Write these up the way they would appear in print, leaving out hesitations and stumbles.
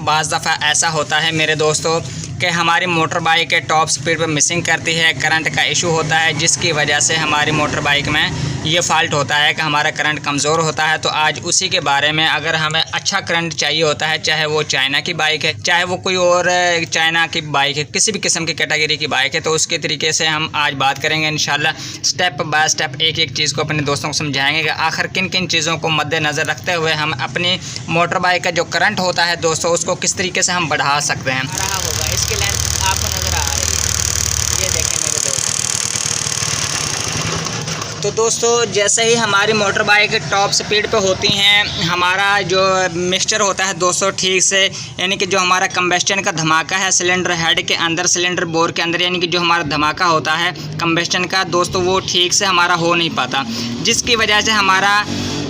बाज़ दफ़ा ऐसा होता है मेरे दोस्तों कि हमारी मोटर बाइक के टॉप स्पीड पर मिसिंग करती है, करंट का इशू होता है, जिसकी वजह से हमारी मोटर बाइक में ये फ़ाल्ट होता है कि हमारा करंट कमज़ोर होता है। तो आज उसी के बारे में, अगर हमें अच्छा करंट चाहिए होता है, चाहे वो चाइना की बाइक है, चाहे वो कोई और चाइना की बाइक है, किसी भी किस्म की कैटेगरी की बाइक है, तो उसके तरीके से हम आज बात करेंगे इंशाल्लाह। स्टेप बाय स्टेप एक एक चीज़ को अपने दोस्तों को समझाएंगे कि आखिर किन किन चीज़ों को मद्देनज़र रखते हुए हम अपनी मोटर बाइक का जो करंट होता है दोस्तों, उसको किस तरीके से हम बढ़ा सकते हैं। रहा होगा इसकी लेंथ आपको नज़र आ रही है, ये देखें मेरे दोस्त। तो दोस्तों जैसे ही हमारी मोटर बाइक टॉप स्पीड पे होती हैं, हमारा जो मिक्सचर होता है दोस्तों ठीक से, यानी कि जो हमारा कंबेस्टन का धमाका है सिलेंडर हेड के अंदर, सिलेंडर बोर के अंदर, यानी कि जो हमारा धमाका होता है कंबेस्टन का दोस्तों, वो ठीक से हमारा हो नहीं पाता, जिसकी वजह से हमारा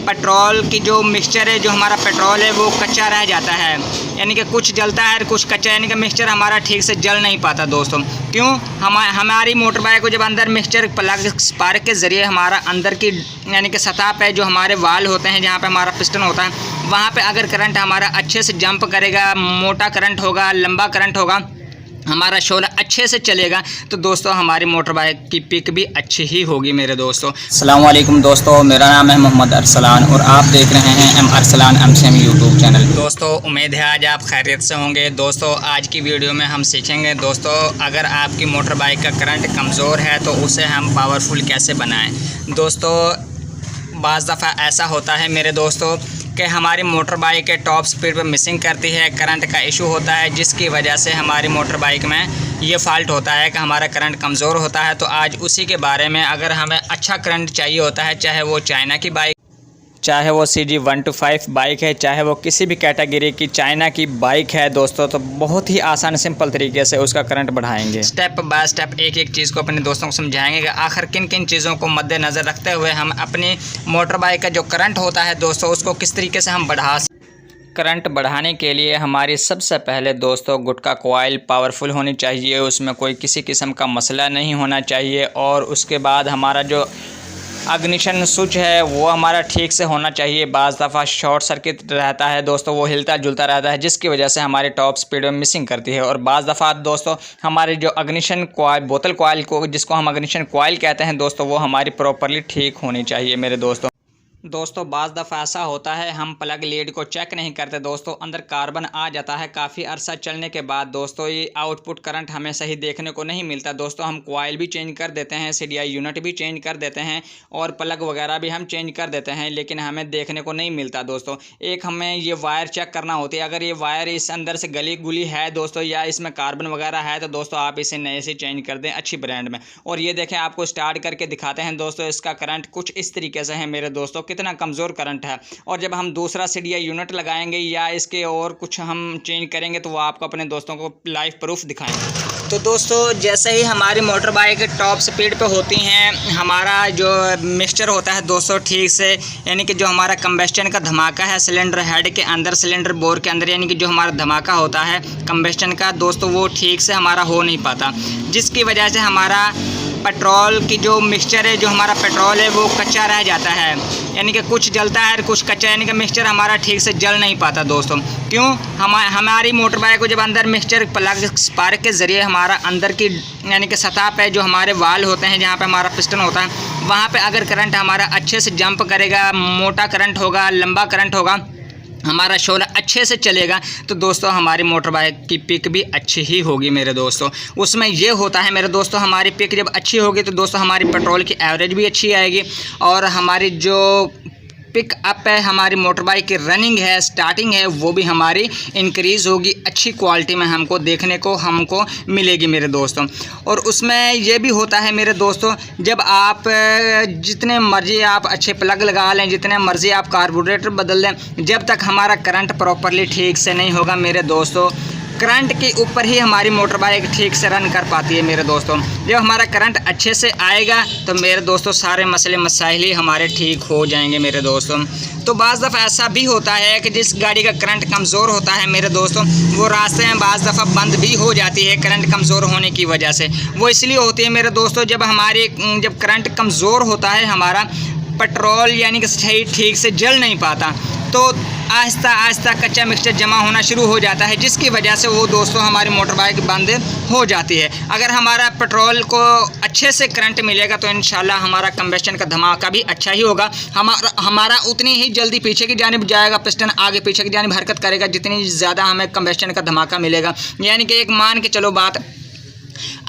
पेट्रोल की जो मिक्सचर है, जो हमारा पेट्रोल है, वो कच्चा रह जाता है, यानी कि कुछ जलता है कुछ कच्चा, यानी कि मिक्सचर हमारा ठीक से जल नहीं पाता दोस्तों। क्यों? हमारी मोटर बाइक को जब अंदर मिक्सचर प्लग स्पार्क के ज़रिए हमारा अंदर की यानी कि सतह पे जो हमारे वाल होते हैं, जहाँ पे हमारा पिस्टन होता है, वहाँ पे अगर करंट हमारा अच्छे से जंप करेगा, मोटा करंट होगा, लंबा करंट होगा, हमारा शोला अच्छे से चलेगा, तो दोस्तों हमारी मोटर बाइक की पिक भी अच्छी ही होगी मेरे दोस्तों। अस्सलाम वालेकुम दोस्तों, मेरा नाम है मोहम्मद अरसलान और आप देख रहे हैं M Arsalan MCM YouTube channel. दोस्तों उम्मीद है आज आप खैरियत से होंगे। दोस्तों आज की वीडियो में हम सीखेंगे दोस्तों, अगर आपकी मोटर बाइक का करंट कमज़ोर है तो उसे हम पावरफुल कैसे बनाएं। दोस्तों बाज़ दफ़ा ऐसा होता है मेरे दोस्तों कि हमारी मोटर बाइक के टॉप स्पीड पर मिसिंग करती है, करंट का इशू होता है, जिसकी वजह से हमारी मोटर बाइक में ये फ़ाल्ट होता है कि हमारा करंट कमज़ोर होता है। तो आज उसी के बारे में, अगर हमें अच्छा करंट चाहिए होता है, चाहे वो चाइना की बाइक, चाहे वो CG 125 बाइक है, चाहे वो किसी भी कैटेगरी की चाइना की बाइक है दोस्तों, तो बहुत ही आसान सिंपल तरीके से उसका करंट बढ़ाएंगे। स्टेप बाय स्टेप एक एक चीज़ को अपने दोस्तों को समझाएंगे कि आखिर किन किन चीज़ों को मद्देनज़र रखते हुए हम अपनी मोटर बाइक का जो करंट होता है दोस्तों, उसको किस तरीके से हम बढ़ा सकते। करंट बढ़ाने के लिए हमारी सबसे पहले दोस्तों गुटका कॉइल पावरफुल होनी चाहिए, उसमें कोई किसी किस्म का मसला नहीं होना चाहिए, और उसके बाद हमारा जो अग्निशन स्विच है वो हमारा ठीक से होना चाहिए। बाज़ दफ़ा शॉर्ट सर्किट रहता है दोस्तों, वो हिलता जुलता रहता है, जिसकी वजह से हमारी टॉप स्पीड में मिसिंग करती है। और बाज़ दफ़ा दोस्तों हमारे जो अग्निशन कॉइल, बोतल कॉइल को जिसको हम अग्निशन कॉइल कहते हैं दोस्तों, वो हमारी प्रॉपरली ठीक होनी चाहिए मेरे दोस्तों। बाज़ दफ़ा ऐसा होता है हम प्लग लीड को चेक नहीं करते दोस्तों, अंदर कार्बन आ जाता है, काफ़ी अरसा चलने के बाद दोस्तों ये आउटपुट करंट हमें सही देखने को नहीं मिलता दोस्तों। हम कॉइल भी चेंज कर देते हैं, CDI यूनिट भी चेंज कर देते हैं, और प्लग वगैरह भी हम चेंज कर देते हैं, लेकिन हमें देखने को नहीं मिलता दोस्तों। एक हमें ये वायर चेक करना होती है, अगर ये वायर इस अंदर से गली गुली है दोस्तों, या इसमें कार्बन वगैरह है, तो दोस्तों आप इसे नए से चेंज कर दें अच्छी ब्रांड में। और ये देखें, आपको स्टार्ट करके दिखाते हैं दोस्तों, इसका करंट कुछ इस तरीके से है मेरे दोस्तों, कितना कमज़ोर करंट है। और जब हम दूसरा CDI यूनिट लगाएंगे या इसके और कुछ हम चेंज करेंगे, तो वो आपको अपने दोस्तों को लाइव प्रूफ दिखाएंगे। तो दोस्तों जैसे ही हमारी मोटर बाइक टॉप स्पीड पे होती हैं, हमारा जो मिक्सचर होता है दोस्तों ठीक से, यानी कि जो हमारा कंबेस्टन का धमाका है सिलेंडर हेड के अंदर, सिलेंडर बोर के अंदर, यानी कि जो हमारा धमाका होता है कंबेस्टन का दोस्तों, वो ठीक से हमारा हो नहीं पाता, जिसकी वजह से हमारा पेट्रोल की जो मिक्सचर है, जो हमारा पेट्रोल है, वो कच्चा रह जाता है, यानी कि कुछ जलता है कुछ कच्चा, यानी कि मिक्सचर हमारा ठीक से जल नहीं पाता दोस्तों। क्यों? हमारी मोटर बाइक को जब अंदर मिक्सचर प्लग स्पार्क के ज़रिए हमारा अंदर की यानी कि सतह पे जो हमारे वाल होते हैं, जहाँ पे हमारा पिस्टन होता है, वहाँ पे अगर करंट हमारा अच्छे से जंप करेगा, मोटा करंट होगा, लंबा करंट होगा, हमारा शोला अच्छे से चलेगा, तो दोस्तों हमारी मोटर बाइक की पिक भी अच्छी ही होगी मेरे दोस्तों। उसमें ये होता है मेरे दोस्तों, हमारी पिक जब अच्छी होगी तो दोस्तों हमारी पेट्रोल की एवरेज भी अच्छी आएगी, और हमारी जो पिक अप है, हमारी मोटर बाइक की रनिंग है, स्टार्टिंग है, वो भी हमारी इंक्रीज़ होगी, अच्छी क्वालिटी में हमको देखने को हमको मिलेगी मेरे दोस्तों। और उसमें ये भी होता है मेरे दोस्तों, जब आप जितने मर्जी आप अच्छे प्लग लगा लें, जितने मर्जी आप कार्बोरेटर बदल लें, जब तक हमारा करंट प्रॉपरली ठीक से नहीं होगा मेरे दोस्तों, करंट के ऊपर ही हमारी मोटर बाइक ठीक से रन कर पाती है मेरे दोस्तों। जब हमारा करंट अच्छे से आएगा तो मेरे दोस्तों सारे मसले मसाइल ही हमारे ठीक हो जाएंगे मेरे दोस्तों। तो बाज़ दफ़ा ऐसा भी होता है कि जिस गाड़ी का करंट कमज़ोर होता है मेरे दोस्तों, वो रास्ते में बाज़ दफ़ा बंद भी हो जाती है करंट कमज़ोर होने की वजह से। वो इसलिए होती है मेरे दोस्तों, जब करंट कमज़ोर होता है, हमारा पेट्रोल यानी कि सही ठीक से जल नहीं पाता, तो आहिस्ता आहिस्ता कच्चा मिक्सचर जमा होना शुरू हो जाता है, जिसकी वजह से वो दोस्तों हमारी मोटर बाइक बंद हो जाती है। अगर हमारा पेट्रोल को अच्छे से करंट मिलेगा तो इंशाल्लाह हमारा कंबस्टन का धमाका भी अच्छा ही होगा। हमारा उतनी ही जल्दी पीछे की जानिब जाएगा, पिस्टन आगे पीछे की जानिब हरकत करेगा जितनी ज़्यादा हमें कंबस्टन का धमाका मिलेगा। यानी कि एक मान के चलो बात,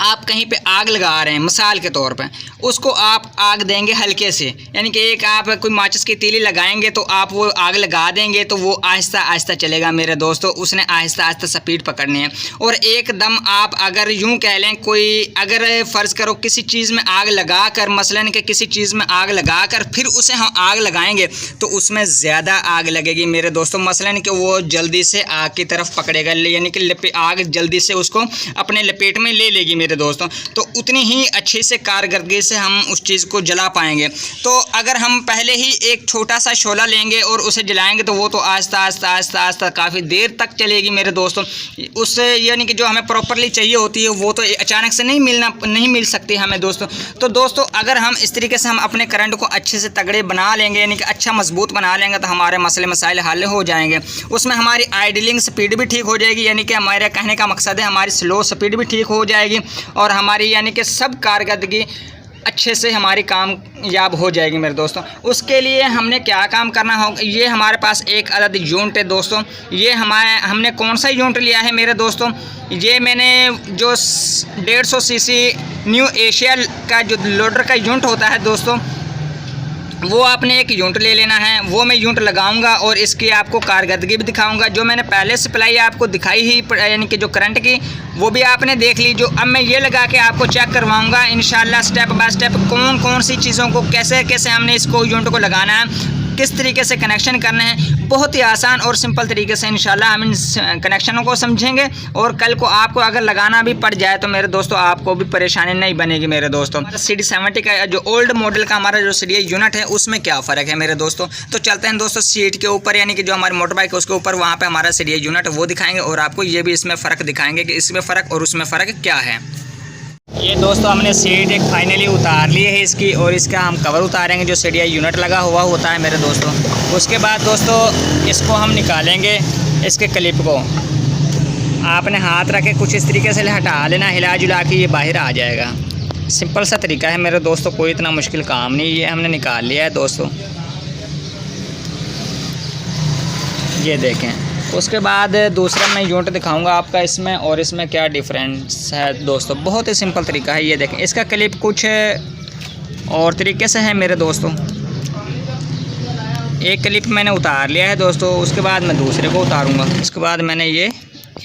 आप कहीं पे आग लगा रहे हैं मिसाल के तौर पे, उसको आप आग देंगे हल्के से, यानी कि एक आप कोई माचिस की तीली लगाएंगे तो आप वो आग लगा देंगे तो वो आहिस्ता आहिस्ता चलेगा मेरे दोस्तों, उसने आहिस्ता आहिस्ता स्पीड पकड़नी है। और एकदम आप अगर यूं कह लें, कोई अगर फ़र्ज़ करो किसी चीज़ में आग लगा कर, मसलन के किसी चीज़ में आग लगा कर फिर उसे हम आग लगाएंगे तो उसमें ज़्यादा आग लगेगी मेरे दोस्तों। मसलन कि वो जल्दी से आग की तरफ पकड़ेगा, यानी कि आग जल्दी से उसको अपने लपेट में ले लेगी मेरे दोस्तों, तो उतनी ही अच्छी से कारकर्दगी से हम उस चीज़ को जला पाएंगे। तो अगर हम पहले ही एक छोटा सा शोला लेंगे और उसे जलाएंगे तो वो तो आहिस्ता आहिस्ता आहिस्ता आहिस्ता काफ़ी देर तक चलेगी मेरे दोस्तों। उससे यानी कि जो हमें प्रॉपरली चाहिए होती है वो तो अचानक से नहीं मिल सकती हमें दोस्तों। तो दोस्तों अगर हम इस तरीके से हम अपने करंट को अच्छे से तगड़े बना लेंगे, यानी कि अच्छा मजबूत बना लेंगे, तो हमारे मसले मसाइल हल हो जाएंगे। उसमें हमारी आइडलिंग स्पीड भी ठीक हो जाएगी, यानी कि हमारे कहने का मकसद है हमारी स्लो स्पीड भी ठीक हो जाएगी और हमारी यानी कि सब कारकर्दगी अच्छे से हमारी कामयाब हो जाएगी मेरे दोस्तों। उसके लिए हमने क्या काम करना होगा, ये हमारे पास एक अदद यूनिट है दोस्तों। ये हमने कौन सा यूनिट लिया है मेरे दोस्तों, ये मैंने जो 150 सीसी न्यू एशिया का जो लोडर का यूनिट होता है दोस्तों, वो आपने एक यूनिट ले लेना है। वो मैं यूनिट लगाऊंगा और इसकी आपको कारकर्दगी भी दिखाऊंगा। जो मैंने पहले सप्लाई आपको दिखाई ही, यानी कि जो करंट की, वो भी आपने देख ली। जो अब मैं ये लगा के आपको चेक करवाऊंगा इंशाल्लाह स्टेप बाय स्टेप कौन कौन सी चीज़ों को कैसे कैसे हमने इसको यूनिट को लगाना है, किस तरीके से कनेक्शन करने हैं। बहुत ही आसान और सिंपल तरीके से इंशाल्लाह हम इन कनेक्शनों को समझेंगे और कल को आपको अगर लगाना भी पड़ जाए तो मेरे दोस्तों आपको भी परेशानी नहीं बनेगी मेरे दोस्तों। CD70 का जो ओल्ड मॉडल का हमारा जो सीडी यूनिट है उसमें क्या फ़र्क है मेरे दोस्तों, तो चलते हैं दोस्तों सीट के ऊपर, यानी कि जो हमारी मोटर बाइक है उसके ऊपर, वहाँ पर हमारा सीडी यूनिट वो दिखाएंगे और आपको ये भी इसमें फ़र्क दिखाएंगे कि इसमें फ़र्क और उसमें फ़र्क क्या है। ये दोस्तों हमने सीट एक फाइनली उतार ली है इसकी, और इसका हम कवर उतारेंगे जो सीडी यूनिट लगा हुआ होता है मेरे दोस्तों। उसके बाद दोस्तों इसको हम निकालेंगे, इसके क्लिप को आपने हाथ रख के कुछ इस तरीके से हटा लेना, हिला जुला के ये बाहर आ जाएगा। सिंपल सा तरीका है मेरे दोस्तों, कोई इतना मुश्किल काम नहीं। ये हमने निकाल लिया है दोस्तों, ये देखें। उसके बाद दूसरा मैं यूनिट दिखाऊंगा आपका इसमें और इसमें क्या डिफरेंस है दोस्तों। बहुत ही सिंपल तरीका है, ये देखें। इसका क्लिप कुछ और तरीके से है मेरे दोस्तों। एक क्लिप मैंने उतार लिया है दोस्तों, उसके बाद मैं दूसरे को उतारूंगा। उसके बाद मैंने ये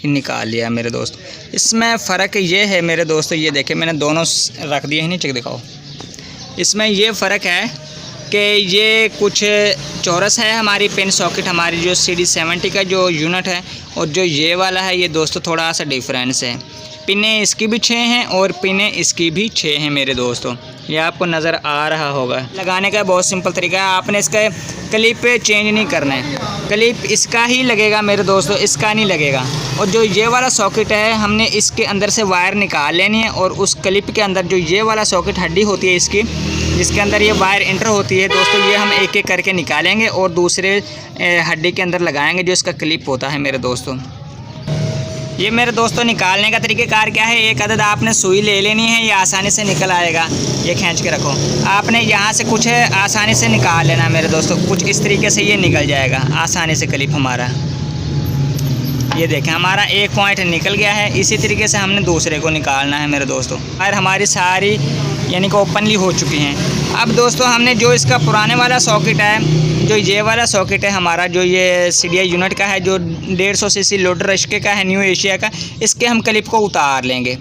निकाल लिया मेरे दोस्त। इसमें फ़र्क ये है मेरे दोस्तों, ये देखें मैंने दोनों रख दिए हैं नीचे, दिखाओ। इसमें ये फ़र्क है कि ये कुछ चौरस है हमारी पिन सॉकेट, हमारी जो CD70 का जो यूनिट है, और जो ये वाला है ये दोस्तों थोड़ा सा डिफरेंस है। पिनें इसकी भी 6 हैं और पिनें इसकी भी 6 हैं मेरे दोस्तों, ये आपको नज़र आ रहा होगा। लगाने का बहुत सिंपल तरीका है, आपने इसका क्लिप चेंज नहीं करना है, क्लिप इसका ही लगेगा मेरे दोस्तों, इसका नहीं लगेगा। और जो ये वाला सॉकेट है हमने इसके अंदर से वायर निकाल लेनी है और उस क्लिप के अंदर जो ये वाला सॉकेट हड्डी होती है इसकी, जिसके अंदर ये वायर इंटर होती है दोस्तों, ये हम एक एक करके निकालेंगे और दूसरे हड्डी के अंदर लगाएंगे जो इसका क्लिप होता है मेरे दोस्तों। ये मेरे दोस्तों निकालने का तरीक़ेकार क्या है, एक अदद आपने सुई ले लेनी है, ये आसानी से निकल आएगा। ये खींच के रखो, आपने यहाँ से कुछ आसानी से निकाल लेना मेरे दोस्तों, कुछ इस तरीके से ये निकल जाएगा आसानी से क्लिप हमारा। ये देखें हमारा एक पॉइंट निकल गया है। इसी तरीके से हमने दूसरे को निकालना है मेरे दोस्तों। वायर हमारी सारी यानी कि ओपनली हो चुकी हैं। अब दोस्तों हमने जो इसका पुराने वाला सॉकेट है, जो ये वाला सॉकेट है हमारा, जो ये सीडी यूनिट का है, जो 150 सीसी लोडर रश्के का है न्यू एशिया का, इसके हम क्लिप को उतार लेंगे।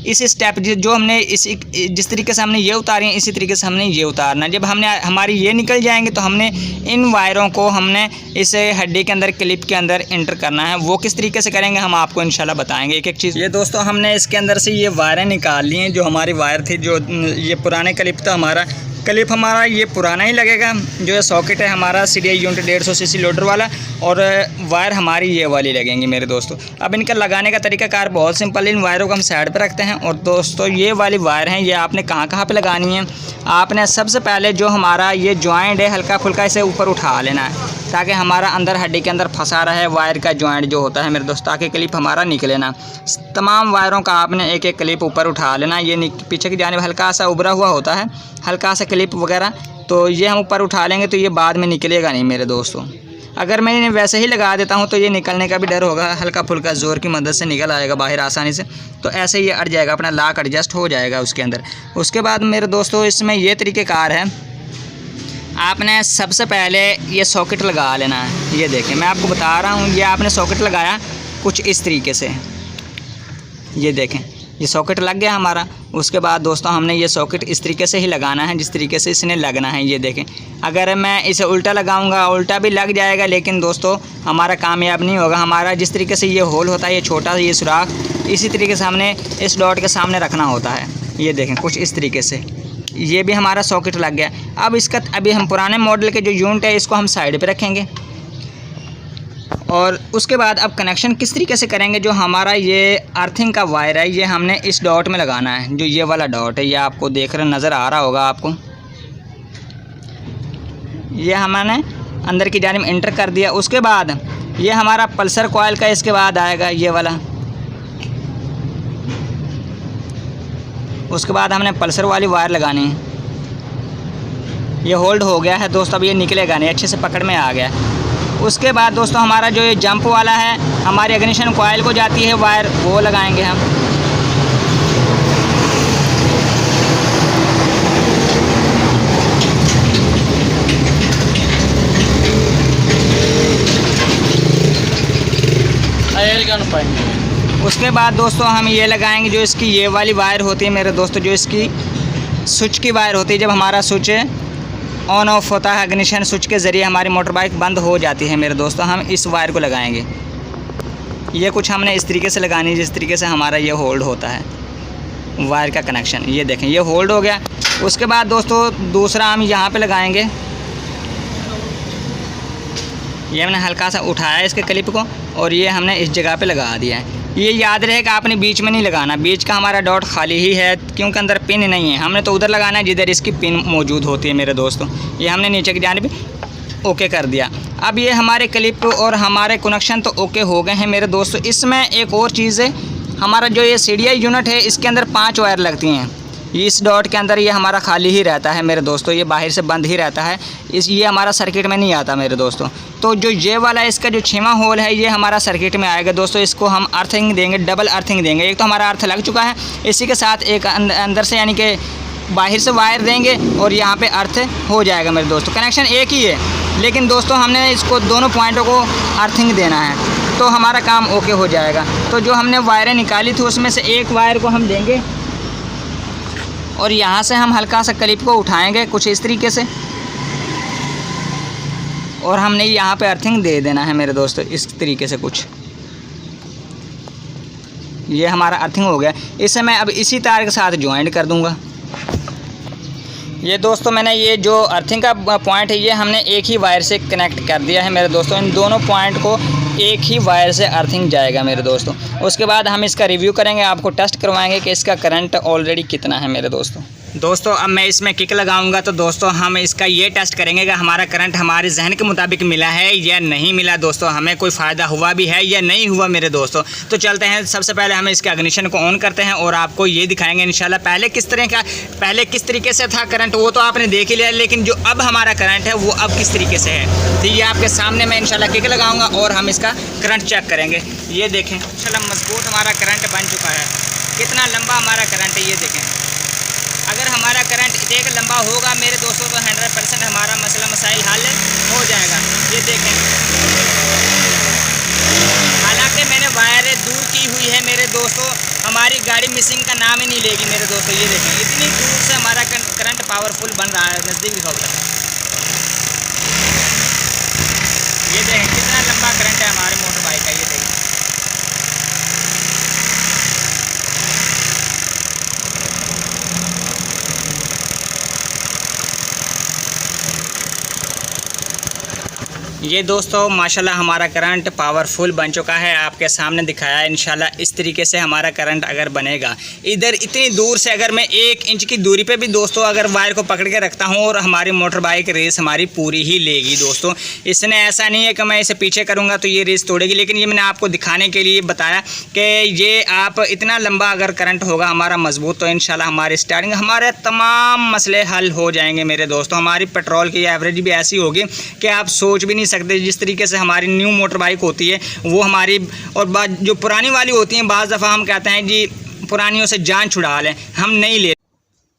इस स्टेप जो हमने जिस तरीके से हमने ये उतारी है इसी तरीके से हमने ये उतारना है। जब हमने हमारी ये निकल जाएंगे तो हमने इन वायरों को हमने इस हड्डी के अंदर क्लिप के अंदर इंटर करना है। वो किस तरीके से करेंगे हम आपको इंशाल्लाह बताएंगे एक एक चीज़। ये दोस्तों हमने इसके अंदर से ये वायरें निकाल ली हैं, जो हमारी वायर थी, जो ये पुराने क्लिप था हमारा, क्लिप हमारा ये पुराना ही लगेगा। जो ये सॉकेट है हमारा सीडी यूनिट 150 सीसी लोडर वाला, और वायर हमारी ये वाली लगेंगी मेरे दोस्तों। अब इनका लगाने का तरीकाकार बहुत सिंपल है। इन वायरों को हम साइड पे रखते हैं और दोस्तों ये वाली वायर हैं, ये आपने कहाँ कहाँ पे लगानी है। आपने सबसे पहले जो हमारा ये जॉइंट है हल्का फुल्का इसे ऊपर उठा लेना है। ताकि हमारा अंदर हड्डी के अंदर फंसा रहे वायर का जॉइंट जो होता है मेरे दोस्त, ताकि क्लिप हमारा निकले ना। तमाम वायरों का आपने एक एक क्लिप ऊपर उठा लेना। ये पीछे की जानिब हल्का सा उभरा हुआ होता है, हल्का सा क्लिप वगैरह, तो ये हम ऊपर उठा लेंगे तो ये बाद में निकलेगा नहीं मेरे दोस्तों। अगर मैं इन्हें वैसे ही लगा देता हूँ तो ये निकलने का भी डर होगा, हल्का फुल्का ज़ोर की मदद से निकल आएगा बाहर आसानी से, तो ऐसे ही ये अट जाएगा, अपना लॉक एडजस्ट हो जाएगा उसके अंदर। उसके बाद मेरे दोस्तों इसमें ये तरीक़ेकार है, आपने सबसे पहले ये सॉकेट लगा लेना है। ये देखें मैं आपको बता रहा हूँ, ये आपने सॉकेट लगाया कुछ इस तरीके से, ये देखें ये सॉकेट लग गया हमारा। उसके बाद दोस्तों हमने ये सॉकेट इस तरीके से ही लगाना है जिस तरीके से इसने लगना है। ये देखें अगर मैं इसे उल्टा लगाऊंगा उल्टा भी लग जाएगा, लेकिन दोस्तों हमारा कामयाब नहीं होगा। हमारा जिस तरीके से ये होल होता है, ये छोटा ये सुराख, इसी तरीके से हमने इस डॉट के सामने रखना होता है। ये देखें कुछ इस तरीके से, ये भी हमारा सॉकेट लग गया। अब इसका अभी हम पुराने मॉडल के जो यूनिट है इसको हम साइड पर रखेंगे, और उसके बाद अब कनेक्शन किस तरीके से करेंगे। जो हमारा ये अर्थिंग का वायर है ये हमने इस डॉट में लगाना है, जो ये वाला डॉट है, ये आपको देख रहे नज़र आ रहा होगा आपको। ये हमने अंदर की जानिब इंटर कर दिया। उसके बाद ये हमारा पल्सर कॉइल का इसके बाद आएगा ये वाला। उसके बाद हमने पल्सर वाली वायर लगानी है। ये होल्ड हो गया है दोस्तों, अब ये निकलेगा नहीं, अच्छे से पकड़ में आ गया। उसके बाद दोस्तों हमारा जो ये जंप वाला है, हमारी इग्निशन कॉइल को जाती है वायर, वो लगाएंगे हम। उसके बाद दोस्तों हम ये लगाएंगे जो इसकी ये वाली वायर होती है मेरे दोस्तों, जो इसकी स्विच की वायर होती है। जब हमारा स्विच ऑन ऑफ होता है इग्निशन स्विच के ज़रिए हमारी मोटर बाइक बंद हो जाती है मेरे दोस्तों, हम इस वायर को लगाएंगे। ये कुछ हमने इस तरीके से लगानी है जिस तरीके से हमारा ये होल्ड होता है वायर का कनेक्शन। ये देखें ये होल्ड हो गया। उसके बाद दोस्तों दूसरा हम यहाँ पे लगाएंगे। ये हमने हल्का सा उठाया इसके क्लिप को और ये हमने इस जगह पे लगा दिया है। ये याद रहे कि आपने बीच में नहीं लगाना, बीच का हमारा डॉट खाली ही है क्योंकि अंदर पिन नहीं है। हमने तो उधर लगाना है जिधर इसकी पिन मौजूद होती है मेरे दोस्तों। ये हमने नीचे की जानिब ओके कर दिया। अब ये हमारे क्लिप और हमारे कनेक्शन तो ओके हो गए हैं मेरे दोस्तों। इसमें एक और चीज़ है, हमारा जो ये CDI यूनिट है इसके अंदर 5 वायर लगती हैं। इस डॉट के अंदर ये हमारा खाली ही रहता है मेरे दोस्तों, ये बाहर से बंद ही रहता है, ये हमारा सर्किट में नहीं आता मेरे दोस्तों। तो जो ये वाला इसका जो 6वां होल है ये हमारा सर्किट में आएगा दोस्तों। इसको हम अर्थिंग देंगे, डबल अर्थिंग देंगे। एक तो हमारा अर्थ लग चुका है, इसी के साथ एक अंदर से यानी कि बाहर से वायर देंगे और यहाँ पे अर्थ हो जाएगा मेरे दोस्तों। कनेक्शन एक ही है, लेकिन दोस्तों हमने इसको दोनों पॉइंटों को अर्थिंग देना है तो हमारा काम ओके हो जाएगा। तो जो हमने वायरें निकाली थी उसमें से एक वायर को हम देंगे और यहाँ से हम हल्का सा क्लिप को उठाएंगे कुछ इस तरीके से, और हमने यहाँ पे अर्थिंग दे देना है मेरे दोस्तों इस तरीके से कुछ। ये हमारा अर्थिंग हो गया। इसे मैं अब इसी तार के साथ ज्वाइंट कर दूंगा। ये दोस्तों मैंने ये जो अर्थिंग का पॉइंट है ये हमने एक ही वायर से कनेक्ट कर दिया है मेरे दोस्तों। इन दोनों पॉइंट को एक ही वायर से अर्थिंग जाएगा मेरे दोस्तों। उसके बाद हम इसका रिव्यू करेंगे, आपको टेस्ट करवाएंगे कि इसका करंट ऑलरेडी कितना है मेरे दोस्तों। दोस्तों अब मैं इसमें किक लगाऊंगा तो दोस्तों हम इसका ये टेस्ट करेंगे कि हमारा करंट हमारे जहन के मुताबिक मिला है या नहीं मिला दोस्तों, हमें कोई फ़ायदा हुआ भी है या नहीं हुआ मेरे दोस्तों। तो चलते हैं, सबसे पहले हम इसके इग्निशन को ऑन करते हैं और आपको ये दिखाएंगे इंशाल्लाह। पहले किस तरीके से था करंट वो तो आपने देख ही लिया, लेकिन जो अब हमारा करंट है वो अब किस तरीके से है। तो ये आपके सामने मैं इंशाल्लाह किक लगाऊंगा और हम इसका करंट चेक करेंगे। ये देखें इंशाल्लाह मजबूत हमारा करंट बन चुका है। कितना लंबा हमारा करंट है ये देखें। अगर हमारा करंट एक लंबा होगा मेरे दोस्तों तो 100% हमारा मसला मसाइल हल हो जाएगा। ये देखें, हालांकि मैंने वायरें दूर की हुई है मेरे दोस्तों, हमारी गाड़ी मिसिंग का नाम ही नहीं लेगी मेरे दोस्तों। ये देखें इतनी दूर से हमारा करंट पावरफुल बन रहा है, नज़दीक दिखाओ। ये देखें कितना लंबा करंट है हमारे मोटर बाइक का। ये देखें ये दोस्तों माशाल्लाह हमारा करंट पावरफुल बन चुका है, आपके सामने दिखाया है। इंशाल्लाह इस तरीके से हमारा करंट अगर बनेगा, इधर इतनी दूर से अगर मैं 1 इंच की दूरी पे भी दोस्तों अगर वायर को पकड़ के रखता हूँ और हमारी मोटर बाइक रेस हमारी पूरी ही लेगी दोस्तों। इसने ऐसा नहीं है कि मैं इसे पीछे करूँगा तो ये रेस तोड़ेगी, लेकिन ये मैंने आपको दिखाने के लिए बताया कि ये आप इतना लंबा अगर करंट होगा हमारा मजबूत, तो इंशाल्लाह हमारी स्टार्टिंग हमारे तमाम मसले हल हो जाएंगे मेरे दोस्तों। हमारी पेट्रोल की एवरेज भी ऐसी होगी कि आप सोच भी नहीं सकते। जिस तरीके से हमारी न्यू मोटर बाइक होती है वो हमारी, और जो पुरानी वाली होती हैं बाज़ दफ़ा हम कहते हैं जी पुरानियों से जान छुड़ा लें, हम नहीं ले।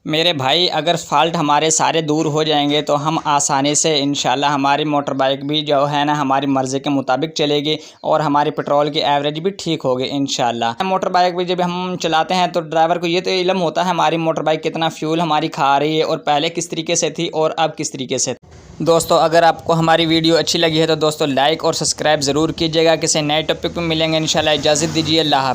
मेरे भाई अगर फ़ाल्ट हमारे सारे दूर हो जाएंगे तो हम आसानी से इंशाल्लाह हमारी मोटर बाइक भी जो है ना हमारी मर्ज़ी के मुताबिक चलेगी और हमारी पेट्रोल की एवरेज भी ठीक होगी इंशाल्लाह। मोटर बाइक भी जब हम चलाते हैं तो ड्राइवर को ये तो इल्म होता है हमारी मोटर बाइक कितना फ्यूल हमारी खा रही है और पहले किस तरीके से थी और अब किस तरीके से। दोस्तों अगर आपको हमारी वीडियो अच्छी लगी है तो दोस्तों लाइक और सब्सक्राइब ज़रूर कीजिएगा। किसी नए टॉपिक पर मिलेंगे इंशाल्लाह। इजाज़त दीजिए, अल्लाह।